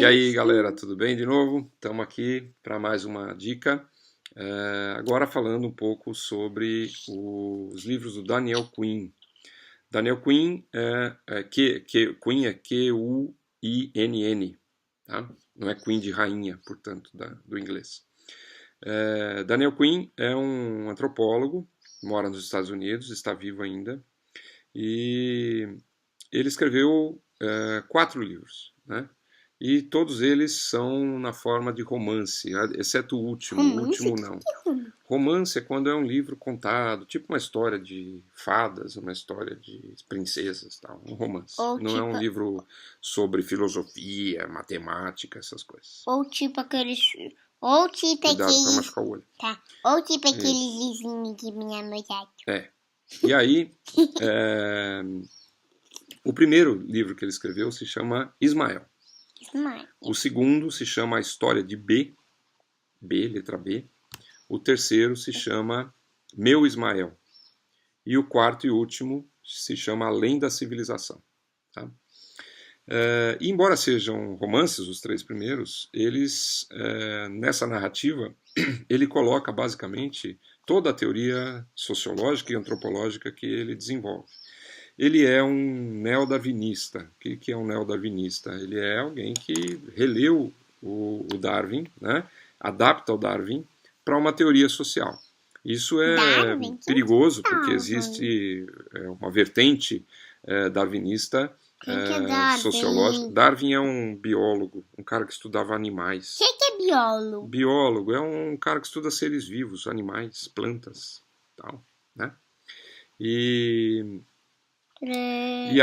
aí, galera, tudo bem de novo? Estamos aqui para mais uma dica. Agora falando um pouco sobre os livros do Daniel Quinn. Daniel Quinn Quinn é Q-U-I-N-N, tá? Não é Queen de rainha, portanto, do inglês. Daniel Quinn é um antropólogo, mora nos Estados Unidos, está vivo ainda, e ele escreveu 4 livros, né? E todos eles são na forma de romance, exceto o último. Romance? O último não. Romance é quando é um livro contado, tipo uma história de fadas, uma história de princesas, tal, um romance. Ou não tipo... é um livro sobre filosofia, matemática, essas coisas. Ou tipo aqueles... Ou tipo Cuidado aqueles... para machucar o olho. Tá. Ou tipo aqueles livrinhos de minha mulher. E aí, o primeiro livro que ele escreveu se chama Ismael. O segundo se chama A História de B, letra B. O terceiro se chama Meu Ismael. E o quarto e último se chama Além da Civilização. Tá? E embora sejam romances, os 3 primeiros, eles, nessa narrativa, ele coloca basicamente toda a teoria sociológica e antropológica que ele desenvolve. Ele é um neodarwinista. O que é um neodarwinista? Ele é alguém que releu o Darwin, né? Adapta o Darwin para uma teoria social. Isso é perigoso porque existe uma vertente darwinista sociológica. Darwin é um biólogo, um cara que estudava animais. O que é biólogo? Biólogo é um cara que estuda seres vivos, animais, plantas, tal, né? E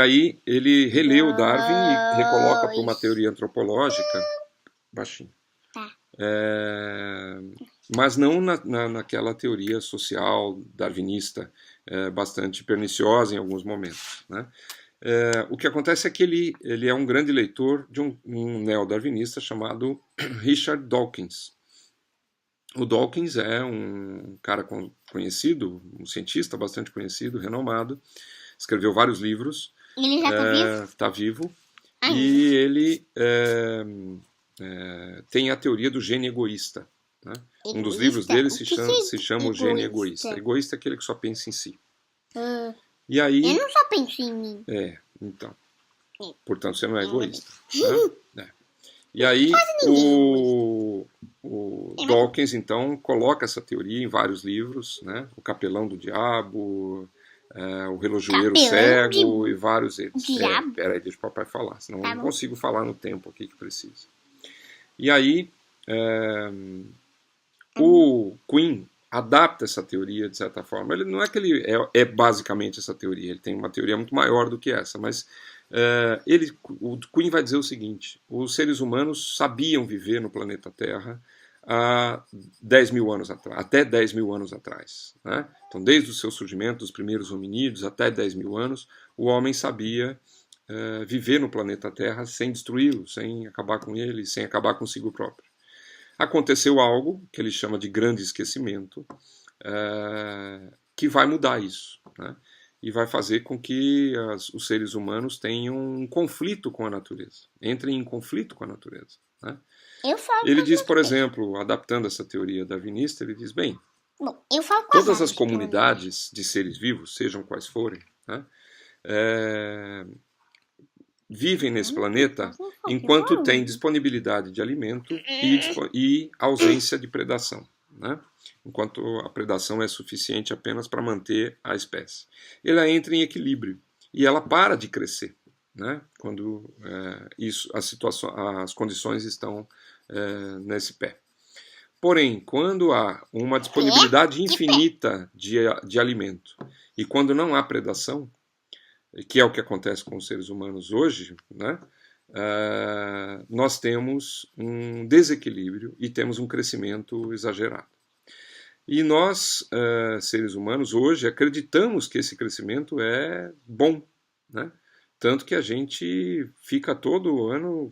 aí ele releu o Darwin e recoloca para uma teoria antropológica, baixinho, mas não naquela teoria social darwinista, bastante perniciosa em alguns momentos, né? O que acontece é que ele é um grande leitor de um neodarwinista chamado Richard Dawkins. O Dawkins é um cara conhecido, um cientista bastante conhecido, renomado, escreveu vários livros. Ele já está vivo? Está vivo. E ele tem a teoria do gene egoísta. Né? Um dos livros dele se chama O Gene Egoísta. Egoísta é aquele que só pensa em si. E aí, eu não só penso em mim. Então. Portanto, você não é egoísta. Né? E aí, o Dawkins, então, coloca essa teoria em vários livros, né? O Capelão do Diabo, o Relojoeiro Cego e vários outros. Peraí, deixa o papai falar, senão eu não consigo falar no tempo aqui que precisa. E aí, o Quinn adapta essa teoria de certa forma. Ele não é que ele é basicamente essa teoria, ele tem uma teoria muito maior do que essa, mas o Quinn vai dizer o seguinte: os seres humanos sabiam viver no planeta Terra há 10 mil anos atrás, até 10 mil anos atrás. Né? Então, desde o seu surgimento, dos primeiros hominídeos até 10 mil anos, o homem sabia viver no planeta Terra sem destruí-lo, sem acabar com ele, sem acabar consigo próprio. Aconteceu algo que ele chama de grande esquecimento, que vai mudar isso, né? E vai fazer com que os seres humanos tenham um conflito com a natureza, entrem em conflito com a natureza. Né? Ele diz, por exemplo, adaptando essa teoria darwinista, ele diz, bem, todas as comunidades de seres vivos, sejam quais forem, né, vivem nesse planeta enquanto tem disponibilidade de alimento e ausência de predação, né? Enquanto a predação é suficiente apenas para manter a espécie. Ela entra em equilíbrio e ela para de crescer, né? Quando as condições estão nesse pé. Porém, quando há uma disponibilidade infinita de alimento e quando não há predação, que é o que acontece com os seres humanos hoje, né? Nós temos um desequilíbrio e temos um crescimento exagerado. E nós, seres humanos, hoje acreditamos que esse crescimento é bom, né? Tanto que a gente fica todo ano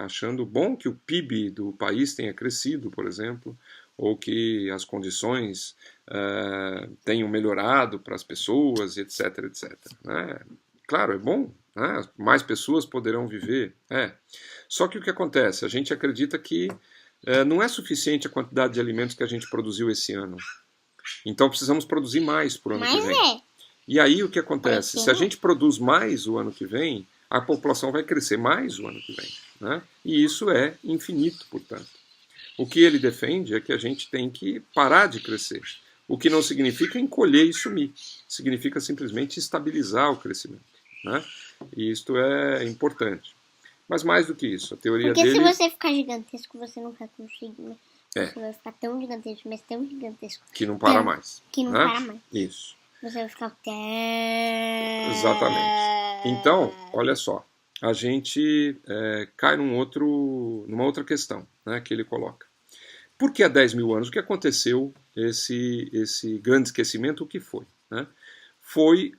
achando bom que o PIB do país tenha crescido, por exemplo, ou que as condições tenham melhorado para as pessoas, etc, etc. Né? Claro, é bom, né? Mais pessoas poderão viver. Só que o que acontece? A gente acredita que não é suficiente a quantidade de alimentos que a gente produziu esse ano. Então precisamos produzir mais por ano que vem. E aí o que acontece? Se a gente produz mais o ano que vem, a população vai crescer mais o ano que vem, né? E isso é infinito, portanto. O que ele defende é que a gente tem que parar de crescer. O que não significa encolher e sumir. Significa simplesmente estabilizar o crescimento, né? E isto é importante. Mas mais do que isso, a teoria dele... Porque se você ficar gigantesco, você nunca consegue... Você vai ficar tão gigantesco, mas tão gigantesco... Que não para mais. Que não para mais. Isso. Você vai ficar até... Exatamente. Então, olha só. A gente cai numa outra questão, né, que ele coloca. Por que há 10 mil anos? O que aconteceu esse grande esquecimento? O que foi? Né? Foi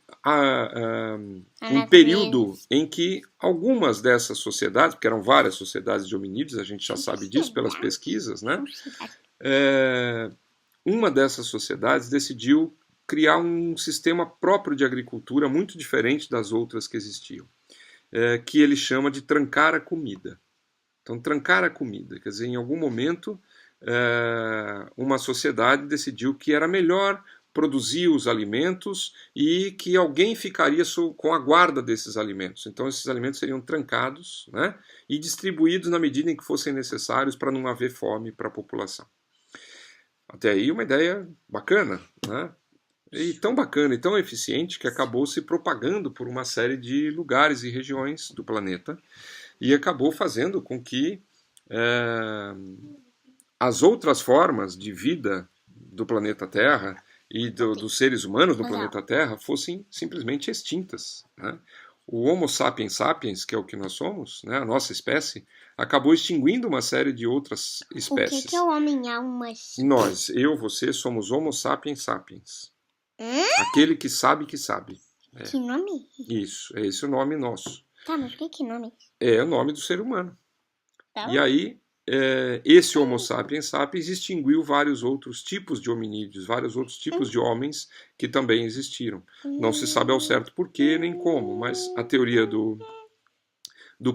um período em que algumas dessas sociedades, porque eram várias sociedades de hominídeos, a gente já sabe disso pelas pesquisas, né? Uma dessas sociedades decidiu criar um sistema próprio de agricultura muito diferente das outras que existiam, que ele chama de trancar a comida. Então, trancar a comida, quer dizer, em algum momento uma sociedade decidiu que era melhor produzir os alimentos e que alguém ficaria com a guarda desses alimentos. Então esses alimentos seriam trancados, né, e distribuídos na medida em que fossem necessários para não haver fome para a população. Até aí uma ideia bacana, né? E tão bacana e tão eficiente que acabou se propagando por uma série de lugares e regiões do planeta e acabou fazendo com que as outras formas de vida do planeta Terra e dos seres humanos no planeta Terra fossem simplesmente extintas, né? O Homo sapiens sapiens, que é o que nós somos, né, a nossa espécie, acabou extinguindo uma série de outras espécies. O que é o homem-almas? Nós, você, somos Homo sapiens sapiens. Aquele que sabe que sabe. Que nome? Isso, é esse o nome nosso. Tá, mas que nome? É o nome do ser humano. Tá. E aí, esse Homo sapiens sapiens extinguiu vários outros tipos de hominídeos, vários outros tipos de homens que também existiram. Não se sabe ao certo porquê nem como, mas a teoria do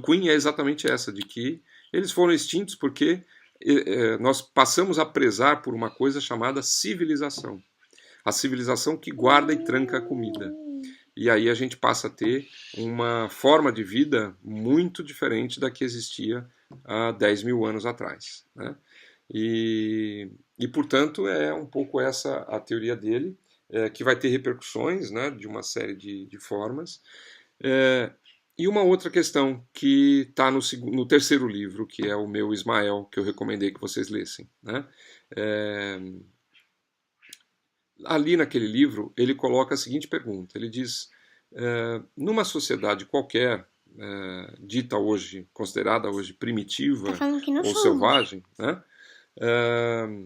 Quinn é exatamente essa, de que eles foram extintos porque nós passamos a prezar por uma coisa chamada civilização. A civilização que guarda e tranca a comida. E aí a gente passa a ter uma forma de vida muito diferente da que existia há 10 mil anos atrás, né? E portanto, é um pouco essa a teoria dele, que vai ter repercussões, né, de uma série de formas. E uma outra questão que está no terceiro livro, que é o meu Ismael, que eu recomendei que vocês lessem, né? Ali naquele livro, ele coloca a seguinte pergunta. Ele diz, numa sociedade qualquer, dita hoje, considerada hoje primitiva ou selvagem, né?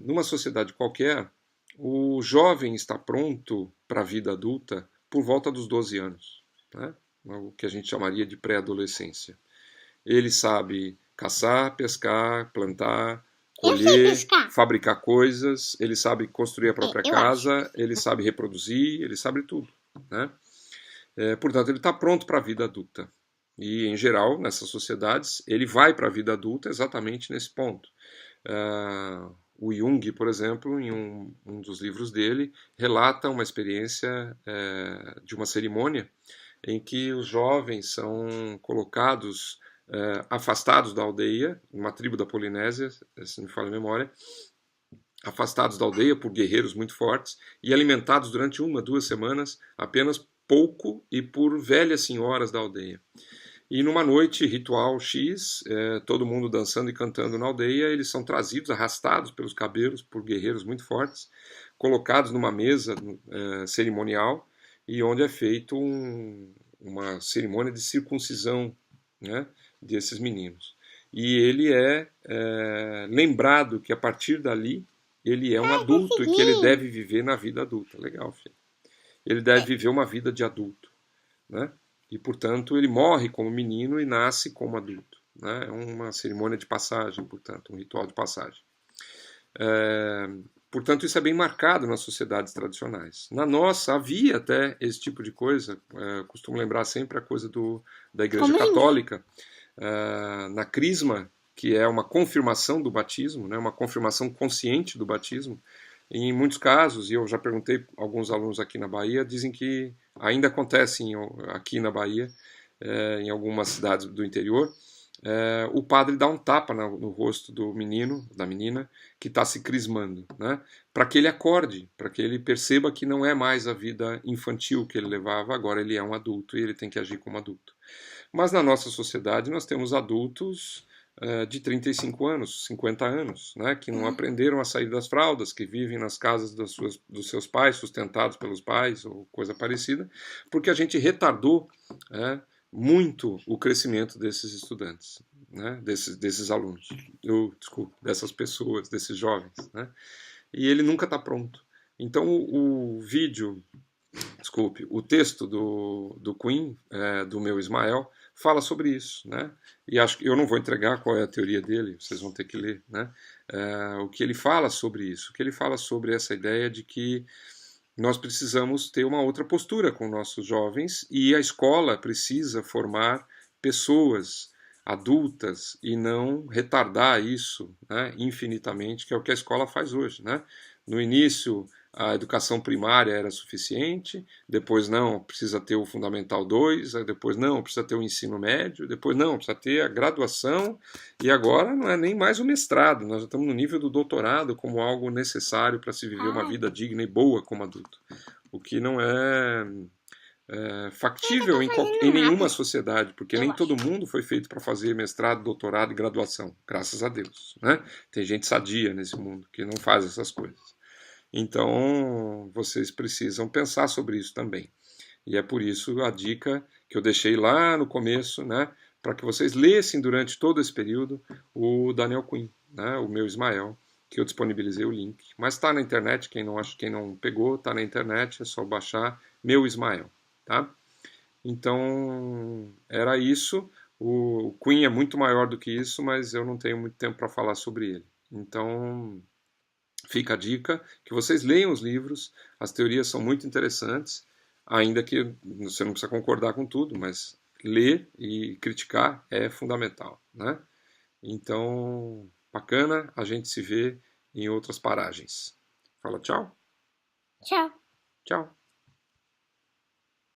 Numa sociedade qualquer, o jovem está pronto para a vida adulta por volta dos 12 anos, né? O que a gente chamaria de pré-adolescência. Ele sabe caçar, pescar, plantar, colher, fabricar coisas, ele sabe construir a própria casa, ele sabe reproduzir, ele sabe tudo, né? Portanto, ele está pronto para a vida adulta. E, em geral, nessas sociedades, ele vai para a vida adulta exatamente nesse ponto. O Jung, por exemplo, em um dos livros dele, relata uma experiência de uma cerimônia em que os jovens são colocados afastados da aldeia, uma tribo da Polinésia, se não me falha a memória, afastados da aldeia por guerreiros muito fortes e alimentados durante 1, 2 semanas apenas pouco e por velhas senhoras da aldeia. E numa noite ritual X, todo mundo dançando e cantando na aldeia, eles são trazidos, arrastados pelos cabelos por guerreiros muito fortes, colocados numa mesa cerimonial e onde é feito uma cerimônia de circuncisão, né, desses meninos. E ele é lembrado que a partir dali ele é um adulto e que ele deve viver na vida adulta. Legal, filho. Ele deve viver uma vida de adulto, né? E, portanto, ele morre como menino e nasce como adulto, né? É uma cerimônia de passagem, portanto, um ritual de passagem. Portanto, isso é bem marcado nas sociedades tradicionais. Na nossa, havia até esse tipo de coisa. Costumo lembrar sempre a coisa da Igreja Católica. Na Crisma, que é uma confirmação do batismo, né, uma confirmação consciente do batismo. Em muitos casos, e eu já perguntei a alguns alunos aqui na Bahia, dizem que ainda acontece aqui na Bahia, em algumas cidades do interior, o padre dá um tapa no rosto do menino, da menina, que está se crismando, né? Para que ele acorde, para que ele perceba que não é mais a vida infantil que ele levava, agora ele é um adulto e ele tem que agir como adulto. Mas na nossa sociedade nós temos adultos de 35 anos, 50 anos, né, que não aprenderam a sair das fraldas, que vivem nas casas dos seus pais, sustentados pelos pais ou coisa parecida, porque a gente retardou muito o crescimento desses estudantes, né, desses alunos, dessas pessoas, desses jovens, né, e ele nunca está pronto. Então o texto do Quinn, do meu Ismael, fala sobre isso, né? E acho que eu não vou entregar qual é a teoria dele, vocês vão ter que ler, né? O que ele fala sobre isso, o que ele fala sobre essa ideia de que nós precisamos ter uma outra postura com nossos jovens e a escola precisa formar pessoas adultas e não retardar isso, né, infinitamente, que é o que a escola faz hoje, né? No início, a educação primária era suficiente, depois não, precisa ter o Fundamental 2, depois não, precisa ter o ensino médio, depois não, precisa ter a graduação, e agora não é nem mais o mestrado, nós já estamos no nível do doutorado como algo necessário para se viver uma vida digna e boa como adulto, o que não é factível em nenhuma sociedade, porque nem todo mundo foi feito para fazer mestrado, doutorado e graduação, graças a Deus, né? Tem gente sadia nesse mundo que não faz essas coisas. Então, vocês precisam pensar sobre isso também. E é por isso a dica que eu deixei lá no começo, né, para que vocês lessem durante todo esse período o Daniel Quinn, né, o meu Ismael, que eu disponibilizei o link. Mas está na internet, quem não pegou, está na internet, é só baixar meu Ismael. Tá? Então, era isso. O Quinn é muito maior do que isso, mas eu não tenho muito tempo para falar sobre ele. Então, fica a dica que vocês leiam os livros, as teorias são muito interessantes, ainda que você não precisa concordar com tudo, mas ler e criticar é fundamental, né? Então, bacana, a gente se vê em outras paragens. Fala tchau. Tchau. Tchau.